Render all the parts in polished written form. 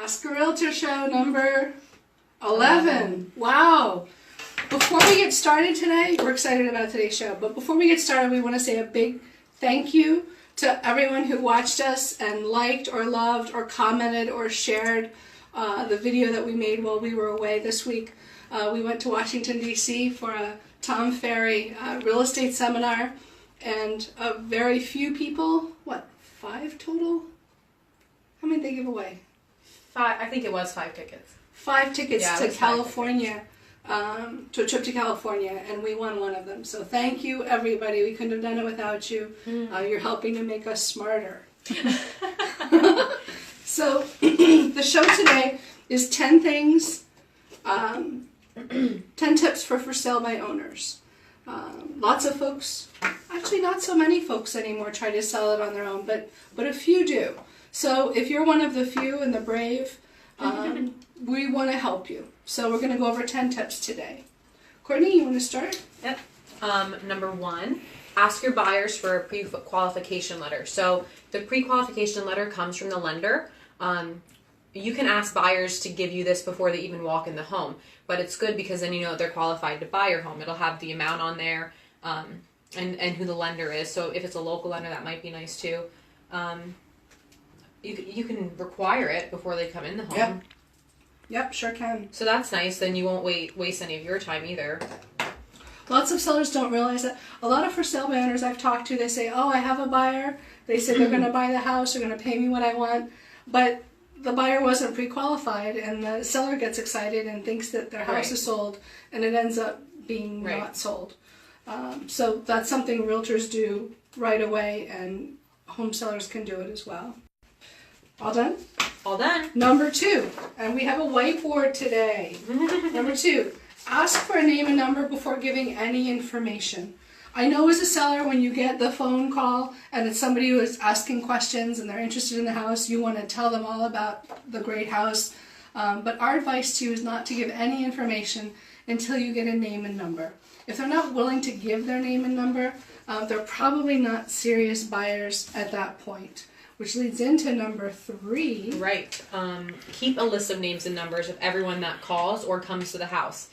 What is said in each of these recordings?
Ask a Realtor show number 11. Wow. Before we get started today, we're excited about today's show, but before we get started, we want to say a big thank you to everyone who watched us and liked or loved or commented or shared the video that we made while we were away this week. We went to Washington, D.C. for a Tom Ferry real estate seminar, and a very few people, 5 total? How many did they give away? 5, I think it was 5 tickets. 5 tickets to California, to a trip to California, and we won one of them. So thank you, everybody. We couldn't have done it without you. You're helping to make us smarter. So the show today is 10 things, 10 tips for sale by owners. Lots of folks, actually not so many folks anymore, try to sell it on their own, but a few do. So if you're one of the few and the brave, we want to help you. So we're going to go over 10 tips today. Courtney, you want to start? Yep. Number 1, ask your buyers for a pre-qualification letter. So the pre-qualification letter comes from the lender. You can ask buyers to give you this before they even walk in the home, but it's good because then you know they're qualified to buy your home. It'll have the amount on there and who the lender is. So if it's a local lender, that might be nice too. You can require it before they come in the home. Yep, sure can. So that's nice. Then you won't waste any of your time either. Lots of sellers don't realize that. A lot of for sale by owners I've talked to, they say, oh, I have a buyer. They say they're going to buy the house. They're going to pay me what I want. But the buyer wasn't pre-qualified, and the seller gets excited and thinks that their house is sold, and it ends up being not sold. So that's something realtors do right away, and home sellers can do it as well. All done? All done. Number 2, and we have a whiteboard today. Number 2, ask for a name and number before giving any information. I know as a seller, when you get the phone call and it's somebody who is asking questions and they're interested in the house, you want to tell them all about the great house. But our advice to you is not to give any information until you get a name and number. If they're not willing to give their name and number, they're probably not serious buyers at that point. Which leads into number 3. Right. Keep a list of names and numbers of everyone that calls or comes to the house.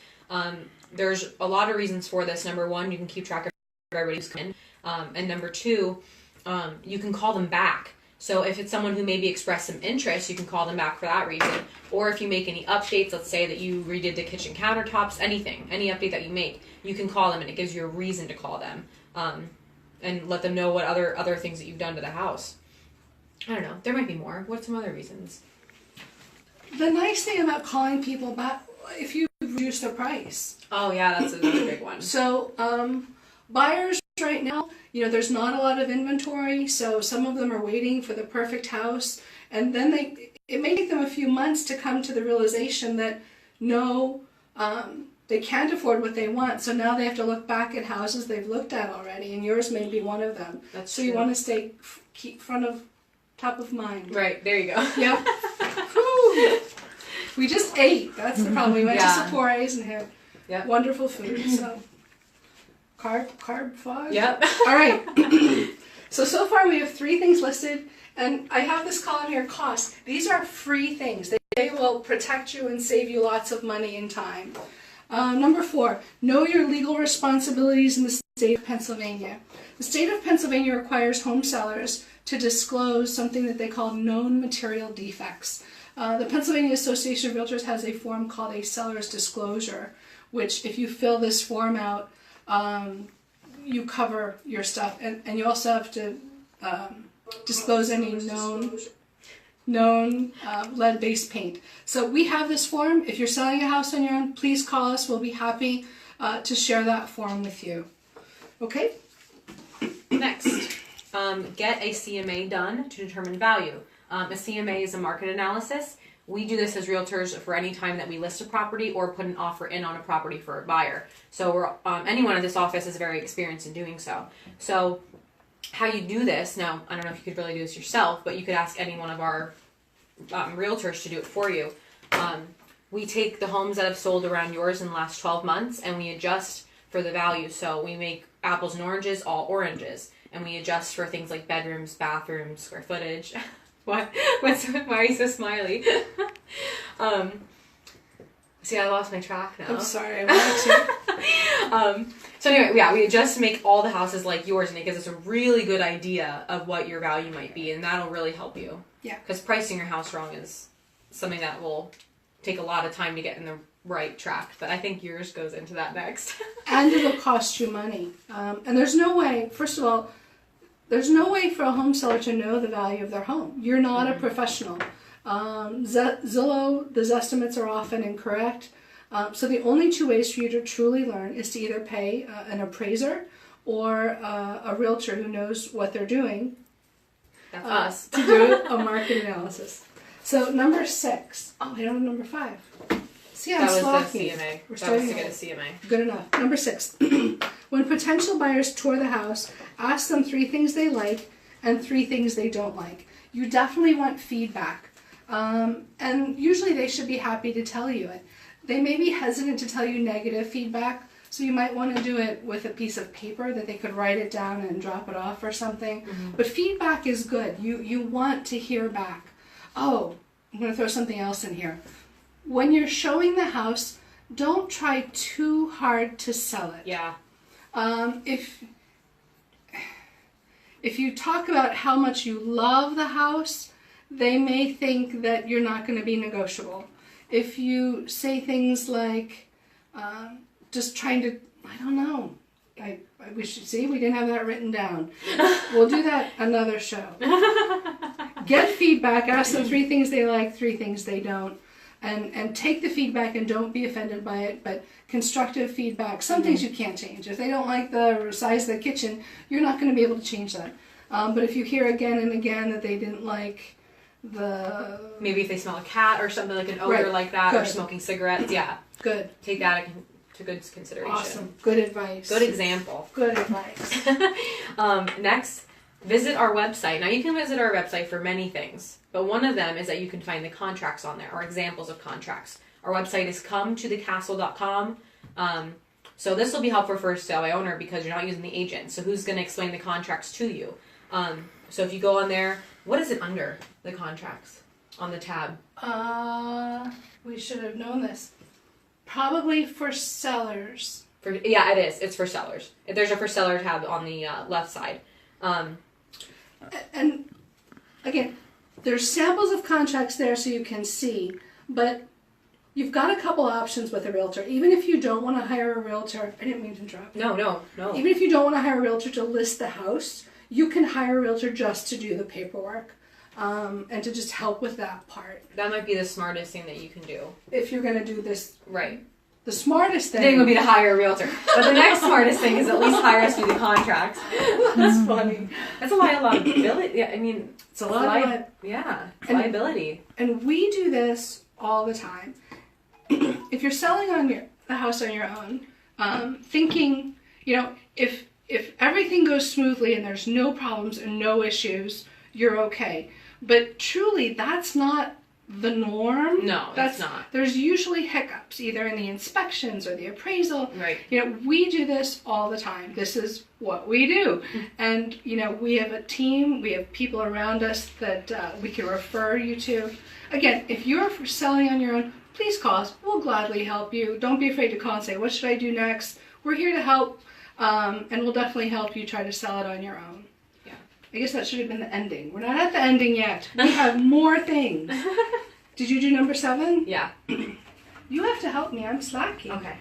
There's a lot of reasons for this. Number 1, you can keep track of everybody who's coming. And number 2, you can call them back. So if it's someone who maybe expressed some interest, you can call them back for that reason. Or if you make any updates, let's say that you redid the kitchen countertops, anything, any update that you make, you can call them and it gives you a reason to call them. And let them know what other things that you've done to the house. I don't know. There might be more. What's some other reasons? The nice thing about calling people back, if you reduce the price. Oh, yeah, that's another big one. So, buyers right now, there's not a lot of inventory, so some of them are waiting for the perfect house, and then it may take them a few months to come to the realization that no, they can't afford what they want, so now they have to look back at houses they've looked at already, and yours may be one of them. That's so true. You want to keep top of mind. Right, there you go. Yep. We just ate. That's the problem. We went to Sephora's and had wonderful food. So carb fog. Yep. All right. So far we have 3 things listed, and I have this column here, cost. These are free things. They will protect you and save you lots of money and time. Number 4, know your legal responsibilities in the state of Pennsylvania. The state of Pennsylvania requires home sellers to disclose something that they call known material defects. The Pennsylvania Association of Realtors has a form called a seller's disclosure, which if you fill this form out, you cover your stuff, and you also have to disclose any known lead-based paint. So we have this form. If you're selling a house on your own, please call us. We'll be happy to share that form with you. Okay? Next, get a CMA done to determine value. A CMA is a market analysis. We do this as realtors for any time that we list a property or put an offer in on a property for a buyer. So anyone at this office is very experienced in doing so. So how you do this, now I don't know if you could really do this yourself, but you could ask any one of our realtors to do it for you. We take the homes that have sold around yours in the last 12 months and we adjust for the value. So we make apples and oranges all oranges, and we adjust for things like bedrooms, bathrooms, square footage. Why are you so smiley? See, I lost my track now. I'm sorry, I wanted to. So anyway, yeah, we just make all the houses like yours, and it gives us a really good idea of what your value might be, and that'll really help you. Yeah. Because pricing your house wrong is something that will take a lot of time to get in the right track, but I think yours goes into that next. And it'll cost you money. And there's no way, first of all, there's no way for a home seller to know the value of their home. You're not a professional. Zillow, those estimates are often incorrect. So the only two ways for you to truly learn is to either pay an appraiser or a realtor who knows what they're doing. That's us. To do a market analysis. So number 6. Oh, I don't have number 5. See, I'm that was slacking. the CMA. We're That was starting to get a off. CMA. Good enough. Number 6. When potential buyers tour the house, ask them 3 things they like and 3 things they don't like. You definitely want feedback. And usually they should be happy to tell you it. They may be hesitant to tell you negative feedback, so you might want to do it with a piece of paper that they could write it down and drop it off or something. Mm-hmm. But feedback is good. You want to hear back. Oh, I'm going to throw something else in here. When you're showing the house, don't try too hard to sell it. Yeah. If you talk about how much you love the house, they may think that you're not going to be negotiable. If you say things like, just trying to, I don't know, we should see, we didn't have that written down. We'll do that another show. Get feedback, ask them 3 things they like, 3 things they don't. And take the feedback and don't be offended by it, but constructive feedback. Some things you can't change. If they don't like the size of the kitchen, you're not going to be able to change that. But if you hear again and again that they didn't like maybe if they smell a cat or something like an odor like that, or smoking cigarettes, good. Take that into good consideration. Awesome. Good advice. Good example. Good advice. Next, visit our website. Now you can visit our website for many things, but one of them is that you can find the contracts on there, or examples of contracts. Our website is cometothecastle.com. So this will be helpful for a sale by owner because you're not using the agent. So who's going to explain the contracts to you? So if you go on there, what is it under the contracts on the tab? We should have known this. Probably for sellers. Yeah, it is. It's for sellers. There's a for seller tab on the left side. And again, there's samples of contracts there so you can see, but you've got a couple options with a realtor. Even if you don't want to hire a realtor, I didn't mean to interrupt. No. Even if you don't want to hire a realtor to list the house, you can hire a realtor just to do the paperwork and to just help with that part. That might be the smartest thing that you can do. If you're going to do this. Right. The smartest thing would be to hire a realtor. But the next smartest thing is at least hire us to do the contracts. That's funny. That's a liability. Yeah, I mean, it's a lot of liability. And we do this all the time. If you're selling the house on your own, thinking, if everything goes smoothly and there's no problems and no issues, you're okay. But truly, that's not the norm. No, that's not. There's usually hiccups, either in the inspections or the appraisal. Right. We do this all the time. This is what we do. And, we have a team, we have people around us that we can refer you to. Again, if you're selling on your own, please call us. We'll gladly help you. Don't be afraid to call and say, what should I do next? We're here to help, and we'll definitely help you try to sell it on your own. Yeah. I guess that should have been the ending. We're not at the ending yet. We have more things. Did you do number 7? Yeah. You have to help me. I'm slacking. Okay.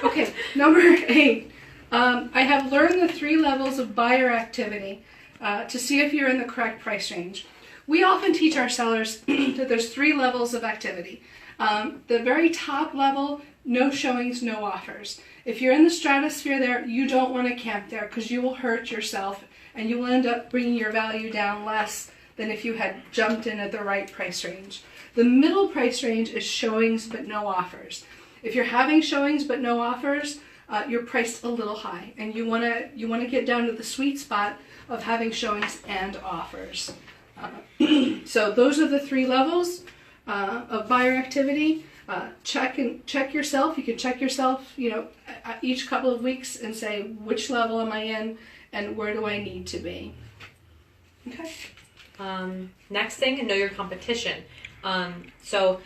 Okay, number 8. I have learned the 3 levels of buyer activity to see if you're in the correct price range. We often teach our sellers that there's 3 levels of activity. The very top level, no showings, no offers. If you're in the stratosphere there, you don't want to camp there because you will hurt yourself and you will end up bringing your value down less than if you had jumped in at the right price range. The middle price range is showings but no offers. If you're having showings but no offers, you're priced a little high, and you want to get down to the sweet spot of having showings and offers. So those are the 3 levels of buyer activity. Check yourself. You can check yourself, each couple of weeks and say, which level am I in and where do I need to be? Okay. Next thing, know your competition. So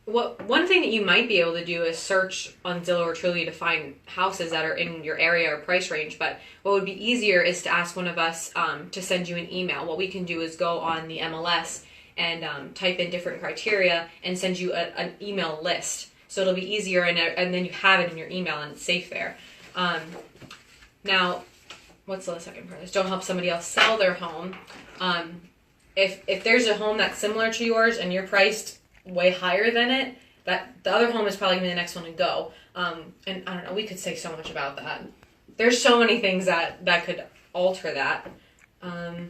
one thing that you might be able to do is search on Zillow or Trulia to find houses that are in your area or price range. But what would be easier is to ask one of us to send you an email. What we can do is go on the MLS and type in different criteria and send you an email list. So it'll be easier, and then you have it in your email and it's safe there. Now, what's the second part? Don't help somebody else sell their home. If there's a home that's similar to yours and you're priced way higher than it, that the other home is probably gonna be the next one to go. And I don't know, we could say so much about that. There's so many things that could alter that. I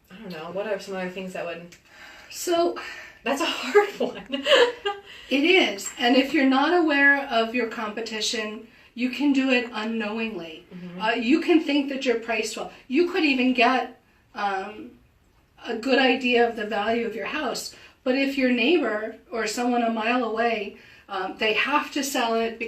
don't know, what are some other things that would... So... That's a hard one. It is. And if you're not aware of your competition, you can do it unknowingly. Mm-hmm. You can think that you're priced well. You could even get a good idea of the value of your house. But if your neighbor or someone a mile away, they have to sell it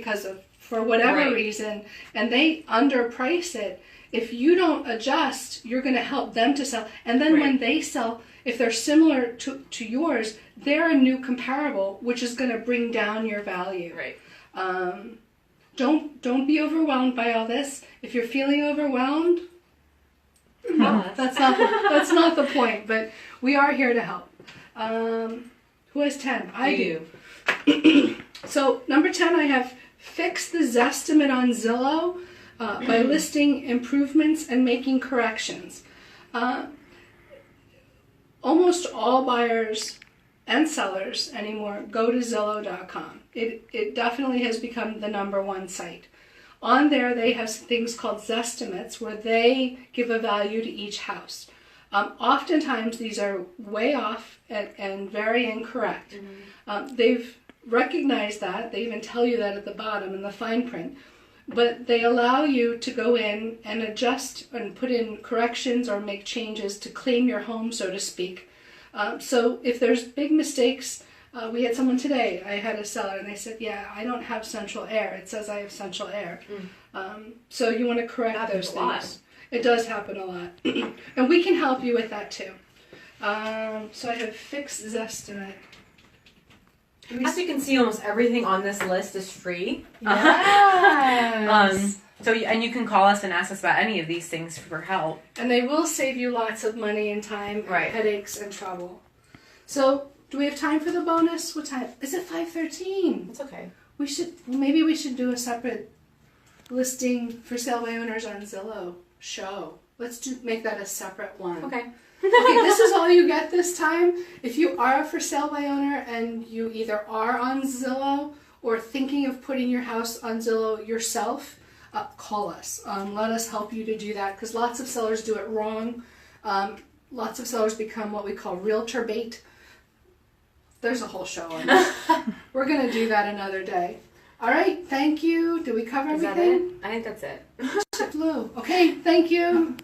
for whatever reason, and they underprice it, if you don't adjust, you're going to help them to sell. And then when they sell, if they're similar to yours, they're a new comparable, which is going to bring down your value. Right. Don't be overwhelmed by all this. If you're feeling overwhelmed, no, that's not the point. But we are here to help. Who has 10? I do. So number 10, I have fixed the Zestimate on Zillow by listing improvements and making corrections. Almost all buyers and sellers anymore go to Zillow.com. It definitely has become the #1 site. On there, they have things called Zestimates, where they give a value to each house. Oftentimes, these are way off and very incorrect. Mm-hmm. They've recognized that. They even tell you that at the bottom in the fine print. But they allow you to go in and adjust and put in corrections or make changes to claim your home, so to speak. So if there's big mistakes, we had someone today, I had a seller, and they said, yeah, I don't have central air. It says I have central air. So you want to correct those things. It does happen a lot. And we can help you with that too. So I have fixed Zestimate. As you can see, almost everything on this list is free. Yes. And you can call us and ask us about any of these things for help. And they will save you lots of money and time, and headaches and trouble. So, do we have time for the bonus? What time? Is it 5:13? It's okay. Maybe we should do a separate listing for sale by owners on Zillow show. Let's make that a separate one. Okay. Okay, this is all you get this time. If you are for sale by owner and you either are on Zillow or thinking of putting your house on Zillow yourself, call us. Let us help you to do that, because lots of sellers do it wrong. Lots of sellers become what we call realtor bait. There's a whole show on that. We're going to do that another day. All right, thank you. Did we cover everything? Is that it? I think that's it. Blue. Okay, thank you.